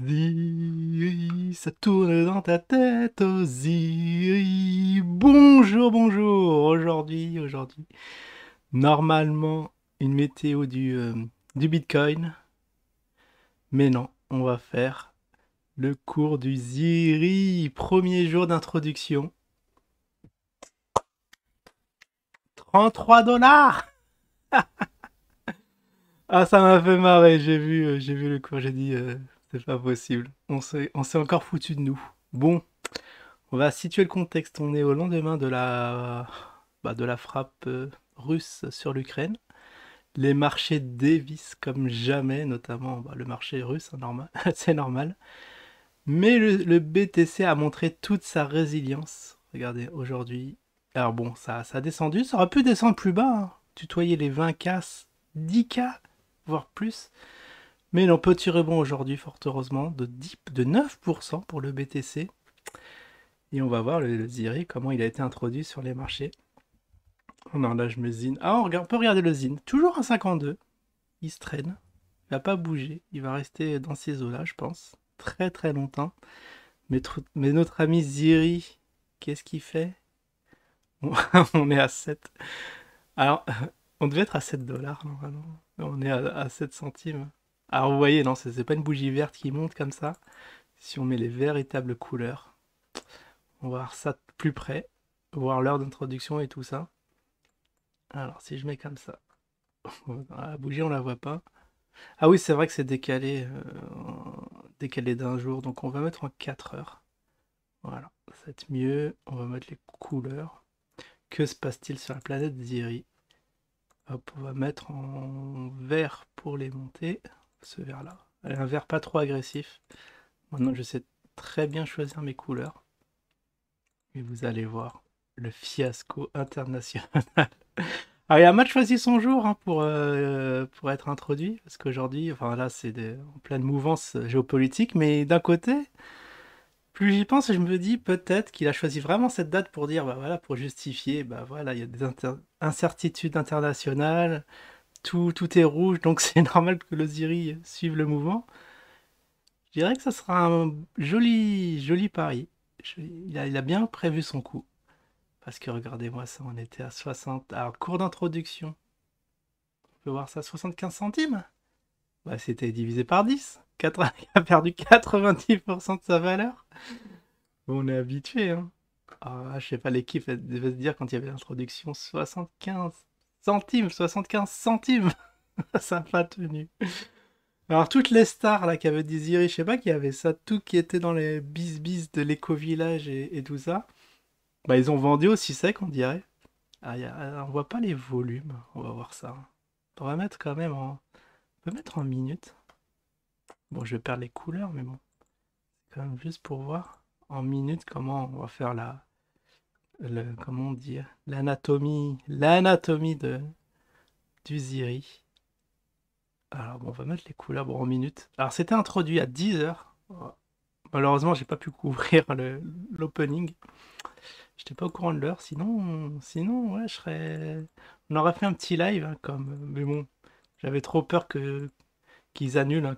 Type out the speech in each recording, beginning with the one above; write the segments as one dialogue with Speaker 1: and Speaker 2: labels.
Speaker 1: Ziri, ça tourne dans ta tête, oh Ziri. Bonjour, bonjour. Aujourd'hui, normalement, une météo du Bitcoin. Mais non, on va faire le cours du Ziri. Premier jour d'introduction. 33 $. Ah, ça m'a fait marrer. J'ai vu le cours. J'ai dit, c'est pas possible. On s'est encore foutu de nous. Bon. On va situer le contexte. On est au lendemain de la frappe russe sur l'Ukraine. Les marchés dévissent comme jamais, notamment le marché russe, hein, normal, c'est normal. Mais le BTC a montré toute sa résilience. Regardez, aujourd'hui. Alors bon, ça a descendu. Ça aurait pu descendre plus bas, hein. Tutoyer les 20K, 10K, voire plus. Mais non, petit rebond aujourd'hui, fort heureusement, de 9% pour le BTC. Et on va voir le Ziri, comment il a été introduit sur les marchés. Oh non, là je me zine. Ah, on peut regarder le zine. Toujours à 52. Il se traîne. Il va pas bouger. Il va rester dans ces eaux-là, je pense. Très très longtemps. Mais notre ami Ziri, qu'est-ce qu'il fait? On on est à 7. Alors, on devait être à 7 dollars normalement. On est à 7 centimes. Alors vous voyez, non, c'est pas une bougie verte qui monte comme ça. Si on met les véritables couleurs, on va voir ça de plus près. Voir l'heure d'introduction et tout ça. Alors, si je mets comme ça, la bougie, on la voit pas. Ah oui, c'est vrai que c'est décalé d'un jour, donc on va mettre en 4 heures. Voilà, ça va être mieux. On va mettre les couleurs. Que se passe-t-il sur la planète Ziri? Hop, on va mettre en vert pour les montées. Ce vert-là. Allez, un vert pas trop agressif. Maintenant, je sais très bien choisir mes couleurs. Et vous allez voir le fiasco international. Alors, il a mal choisi son jour, hein, pour être introduit, parce qu'aujourd'hui, enfin là, en pleine mouvance géopolitique, mais d'un côté, plus j'y pense, je me dis peut-être qu'il a choisi vraiment cette date pour dire, bah voilà, pour justifier, bah voilà, il y a des incertitudes internationales, tout est rouge, donc c'est normal que le Ziri suive le mouvement. Je dirais que ça sera un joli, joli pari. Il a bien prévu son coup. Parce que regardez-moi ça, on était à 60. Alors, cours d'introduction. On peut voir ça, 75 centimes. Bah, c'était divisé par 10. Il a perdu 90% de sa valeur. Bon, on est habitué, hein. Ah, je sais pas, l'équipe elle devait se dire quand il y avait l'introduction 75 centimes, 75 centimes. Ça n'a pas tenu. Alors, toutes les stars là qui avaient désiré, je sais pas, qui avaient ça, tout qui était dans les bis de l'éco-village et tout ça, bah, ils ont vendu aussi sec, on dirait. Ah, on voit pas les volumes. On va voir ça. On va mettre quand même en. On peut mettre en minutes. Bon, je vais perdre les couleurs, mais bon. Quand même juste pour voir en minutes comment on va faire comment dire, l'anatomie du Ziri. Alors bon, on va mettre les couleurs bon, en minutes. Alors c'était introduit à 10 heures. Malheureusement, j'ai pas pu couvrir l'opening. J'étais pas au courant de l'heure. Sinon, ouais, on aurait fait un petit live, hein, mais bon, j'avais trop peur qu'ils annulent, hein,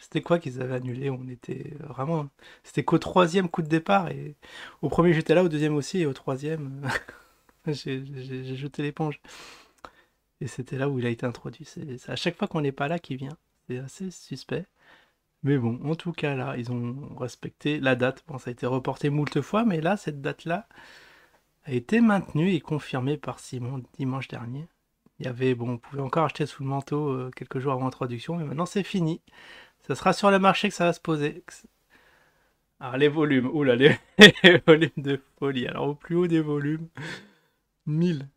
Speaker 1: C'était quoi qu'ils avaient annulé? On était vraiment. C'était qu'au troisième coup de départ et au premier j'étais là, au deuxième aussi et au troisième j'ai jeté l'éponge. Et c'était là où il a été introduit. C'est à chaque fois qu'on n'est pas là qu'il vient. C'est assez suspect. Mais bon, en tout cas là, ils ont respecté la date. Bon, ça a été reporté moult fois, mais là, cette date-là a été maintenue et confirmée par Simon dimanche dernier. Bon, on pouvait encore acheter sous le manteau quelques jours avant l'introduction, mais maintenant c'est fini. Ça sera sur le marché que ça va se poser. Alors les volumes, oula, les volumes de folie. Alors au plus haut des volumes, 1000,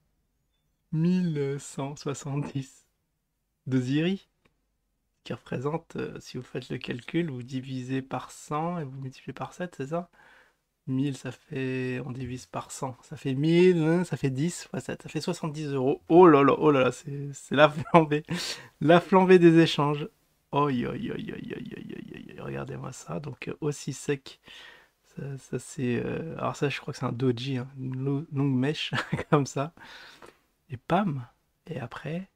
Speaker 1: 1170 de Ziri, qui représente, si vous faites le calcul, vous divisez par 100 et vous multipliez par 7, c'est ça? 1000, ça fait, on divise par 100, ça fait 1000, hein, ça fait 10 fois 7, ça fait 70 €. Oh là là, c'est la flambée des échanges. Oi, oi, oi, oi, oi, oi, oi, oi, regardez-moi ça, donc aussi sec. Ça c'est, alors ça, je crois que c'est un doji, hein, une longue mèche comme ça. Et pam. Et après,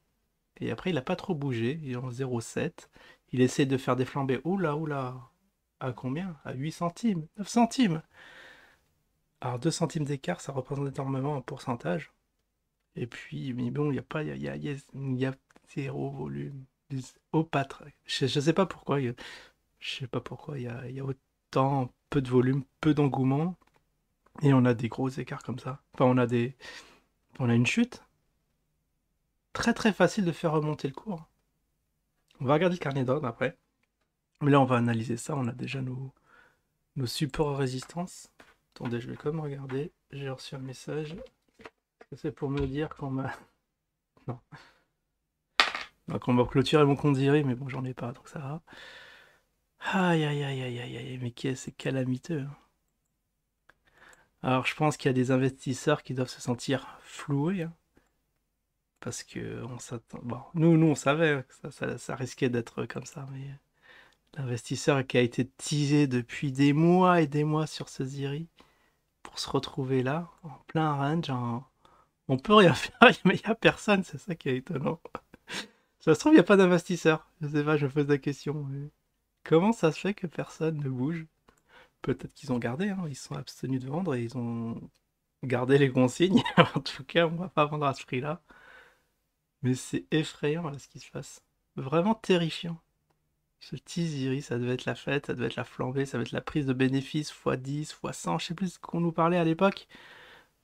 Speaker 1: il a pas trop bougé. Il est en 0,7. il essaie de faire des flambées. Oula, oula. À combien? À 8 centimes, 9 centimes. Alors 2 centimes d'écart, ça représente énormément en pourcentage. Et puis, mais bon, il n'y a pas, il y a zéro volume. Au pâtre. Je sais pas pourquoi, je sais pas pourquoi il y a autant peu de volume, peu d'engouement, et on a des gros écarts comme ça. Enfin, on a une chute. Très très facile de faire remonter le cours. On va regarder le carnet d'ordre après. Mais là, on va analyser ça. On a déjà nos supports résistance. Attendez, je vais quand même regarder. J'ai reçu un message. C'est pour me dire qu'on m'a... Non. Donc on va clôturer mon compte Ziri, mais bon, j'en ai pas, donc ça va. Aïe, aïe, aïe, aïe, aïe, aïe, mais c'est calamiteux, hein. Alors, je pense qu'il y a des investisseurs qui doivent se sentir floués, hein, parce que on s'attend... Bon, nous, on savait que ça risquait d'être comme ça, mais l'investisseur qui a été teasé depuis des mois et des mois sur ce Ziri, pour se retrouver là, en plein range, on peut rien faire, mais il n'y a personne, c'est ça qui est étonnant. Ça se trouve, il n'y a pas d'investisseur. Je sais pas, je me pose la question. Mais comment ça se fait que personne ne bouge? Peut-être qu'ils ont gardé, hein, ils se sont abstenus de vendre et ils ont gardé les consignes. En tout cas, on va pas vendre à ce prix-là. Mais c'est effrayant là, ce qui se passe. Vraiment terrifiant. Ce teasery, ça devait être la fête, ça devait être la flambée, ça devait être la prise de bénéfices x10, x100, je sais plus ce qu'on nous parlait à l'époque.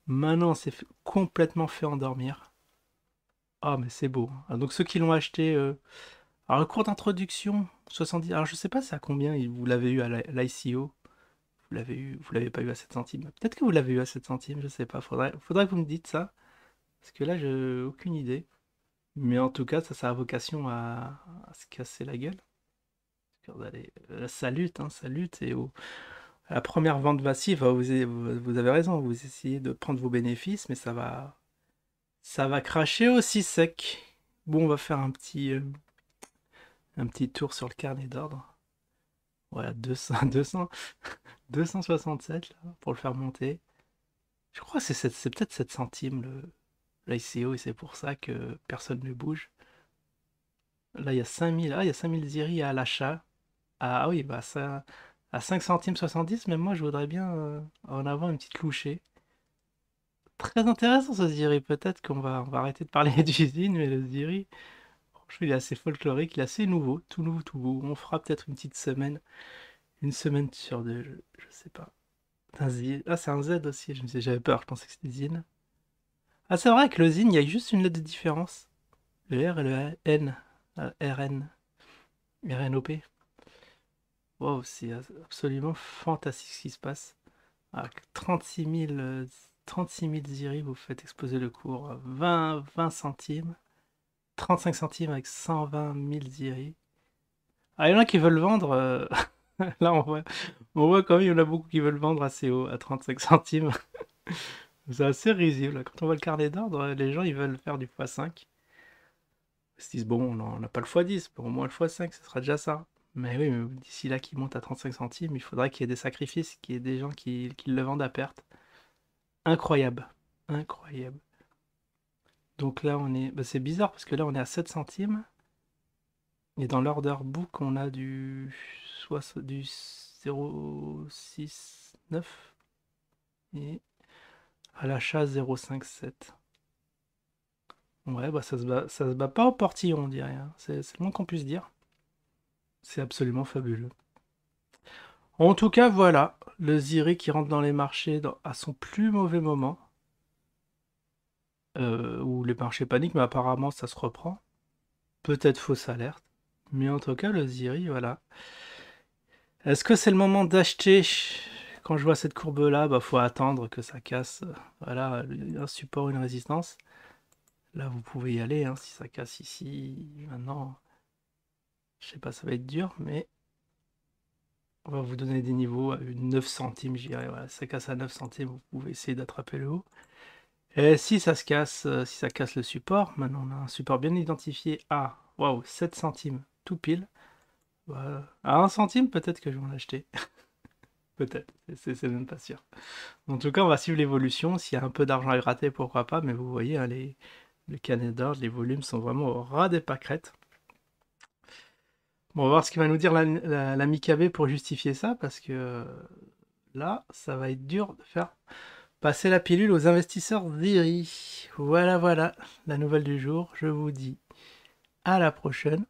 Speaker 1: Maintenant, c'est complètement fait endormir. Ah, mais c'est beau, hein. Ah, donc ceux qui l'ont acheté... Alors le cours d'introduction, 70... Alors je sais pas c'est à combien vous l'avez eu à l'ICO. Vous l'avez pas eu à 7 centimes. Peut-être que vous l'avez eu à 7 centimes, je sais pas. Faudrait que vous me dites ça. Parce que là, j'ai aucune idée. Mais en tout cas, ça a vocation à se casser la gueule. Regardez, ça lutte, hein, ça lutte. À la première vente massive, vous avez raison, vous essayez de prendre vos bénéfices, mais ça va cracher aussi sec. Bon, on va faire un petit tour sur le carnet d'ordre. Voilà, 267 là, pour le faire monter. Je crois que c'est peut-être 7 centimes l'ICO et c'est pour ça que personne ne bouge. Là, il y a 5000, il y a 5000 Ziri à l'achat. Ah oui, bah ça, à 5 centimes 70, même moi je voudrais bien en avoir une petite louchée. Très intéressant ce Ziri, peut-être on va arrêter de parler d'usine, mais le Ziri, franchement, il est assez folklorique, il est assez nouveau, tout nouveau, tout beau. On fera peut-être une petite semaine, une semaine sur deux, je sais pas. Ah, c'est un Z aussi, j'avais peur, je pensais que c'était Zine. Ah, c'est vrai que le Zine, il y a juste une lettre de différence. Le R et le N. RN. RNOP. Wow, c'est absolument fantastique ce qui se passe. Avec 36 000 Ziri, vous faites exploser le cours. 20 centimes. 35 centimes avec 120 000 Ziri. Ah, il y en a qui veulent vendre. Là, on voit quand même, il y en a beaucoup qui veulent vendre assez haut, à 35 centimes. C'est assez risible. Quand on voit le carnet d'ordre, les gens ils veulent faire du x5. Ils se disent, bon, on n'a pas le x10, au moins le x5, ce sera déjà ça. Mais oui, mais d'ici là qui monte à 35 centimes, il faudrait qu'il y ait des sacrifices, qu'il y ait des gens qui le vendent à perte. Incroyable. Incroyable. Donc là, on est... bah, c'est bizarre parce que là, on est à 7 centimes. Et dans l'order book, on a du 0,69 et à l'achat 0,57. Ouais, bah ça se bat pas au portillon, on dirait, hein. C'est le moins qu'on puisse dire. C'est absolument fabuleux. En tout cas, voilà, le Ziri qui rentre dans les marchés à son plus mauvais moment, où les marchés paniquent, mais apparemment ça se reprend. Peut-être fausse alerte, mais en tout cas, le Ziri, voilà. Est-ce que c'est le moment d'acheter? Quand je vois cette courbe-là, bah faut attendre que ça casse, voilà, un support, une résistance. Là, vous pouvez y aller, hein, si ça casse ici, maintenant, je sais pas, ça va être dur, mais on va vous donner des niveaux à 9 centimes, je dirais. Voilà, si ça casse à 9 centimes, vous pouvez essayer d'attraper le haut. Et si ça se casse, si ça casse le support, maintenant on a un support bien identifié à, waouh, 7 centimes, tout pile. Voilà. À 1 centime, peut-être que je vais en acheter. Peut-être, c'est même pas sûr. En tout cas, on va suivre l'évolution. S'il y a un peu d'argent à gratter, pourquoi pas. Mais vous voyez, hein, le carnet d'ordre, les volumes sont vraiment au ras des pâquerettes. Bon, on va voir ce qu'il va nous dire l'ami KB pour justifier ça, parce que là, ça va être dur de faire passer la pilule aux investisseurs d'IRI. Voilà, voilà, la nouvelle du jour. Je vous dis à la prochaine.